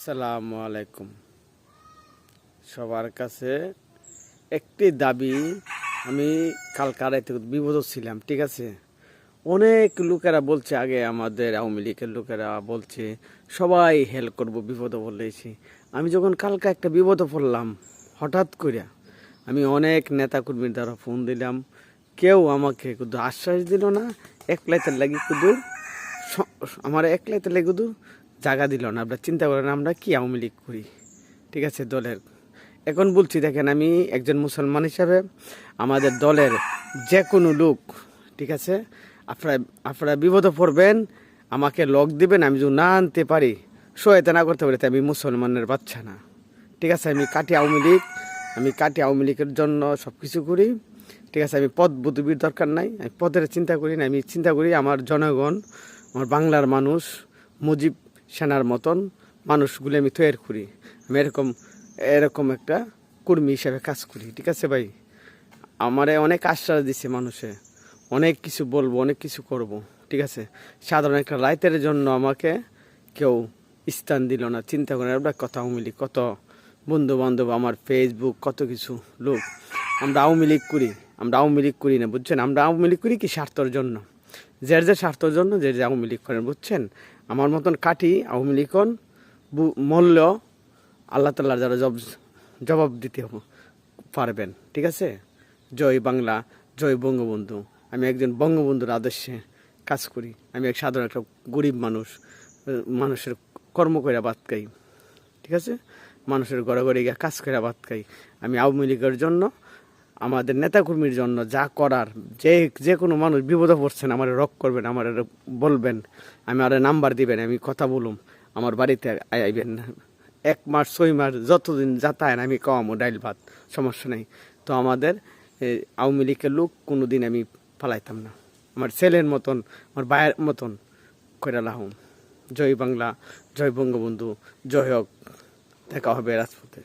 আসসালামু আলাইকুম। সবার কাছে একটি দাবি, আমি কালকে রাতে বিপদ ছিলাম, ঠিক আছে। অনেক লোকেরা বলছে, আগে আমাদের আওয়ামী লীগের লোকেরা বলছে সবাই হেল্প করব বিপদে পড়লেছি। আমি যখন কালকে একটা বিপদে পড়লাম হঠাৎ করে, আমি অনেক নেতাকর্মীর দ্বারা ফোন দিলাম, কেউ আমাকে শুধু আশ্বাস দিল না, একলাইতে লাগি শুধু আমার একলাইতে লাগি শুধু জায়গা দিল না। আমরা চিন্তা করেন আমরা কি আওয়ামী লীগ করি, ঠিক আছে, দলের। এখন বলছি, দেখেন, আমি একজন মুসলমান হিসাবে আমাদের দলের যে কোনো লোক, ঠিক আছে, আপনারা বিপদে পড়বেন, আমাকে লক দিবেন, আমি যদি না আনতে পারি, সহায়তা না করতে পারি, তাই আমি মুসলমানের বাচ্চা না, ঠিক আছে। আমি কাটি আওয়ামী লীগের জন্য সব কিছু করি, ঠিক আছে। আমি পদ পদবীর দরকার নাই, আমি পদের চিন্তা করি না, আমি চিন্তা করি আমার জনগণ, আমার বাংলার মানুষ, মুজিব সেনার মতন মানুষগুলি আমি তৈরি করি। আমি এরকম একটা কর্মী হিসাবে কাজ করি, ঠিক আছে ভাই। আমারে অনেক আশ্বাস দিছে মানুষে, অনেক কিছু বলবো, অনেক কিছু করব, ঠিক আছে। সাধারণ একটা রাইতের জন্য আমাকে কেউ স্থান দিল না। চিন্তা করেন আমরা কত আওয়ামী লীগ, কত বন্ধু বান্ধব, আমার ফেসবুক, কত কিছু লোক। আমরা আওয়ামী লীগ করি না, বুঝছেন। আমরা আওয়ামী লীগ করি কি স্বার্থর জন্য, যে স্বার্থর জন্য যে আওয়ামী লীগ করেন, বুঝছেন। আমার মতন কাটি আওয়ামী লীগ মূল্য আল্লাহ তাল্লাহ যারা জবাব দিতে পারবেন, ঠিক আছে। জয় বাংলা, জয় বঙ্গবন্ধু। আমি একজন বঙ্গবন্ধুর আদর্শে কাজ করি। আমি এক সাধারণ একটা গরিব মানুষের কর্ম করে ভাত খাই, ঠিক আছে। মানুষের ঘরে ঘরে গিয়ে কাজ করে ভাত খাই। আমি আওয়ামী লীগের জন্য, আমাদের নেতাকর্মীর জন্য যা করার, যে কোনো মানুষ বিপদে পড়ছেন আমার রক করবেন, আমার বলবেন, আমি আর নাম্বার দিবেন, আমি কথা বলুম, আমার বাড়িতে আইবেন না। 1 মাস 6 মাস যতদিন যাতায়ান আমি খাওয়ামো ডাইল ভাত, সমস্যা নেই। তো আমাদের আওয়ামী লীগের লোক কোনো দিন আমি পালাইতাম না, আমার ছেলের মতন, আমার ভাইয়ের মতন করে লাহুম। জয় বাংলা, জয় বঙ্গবন্ধু, জয় হোক। দেখা হবে রাজপথে।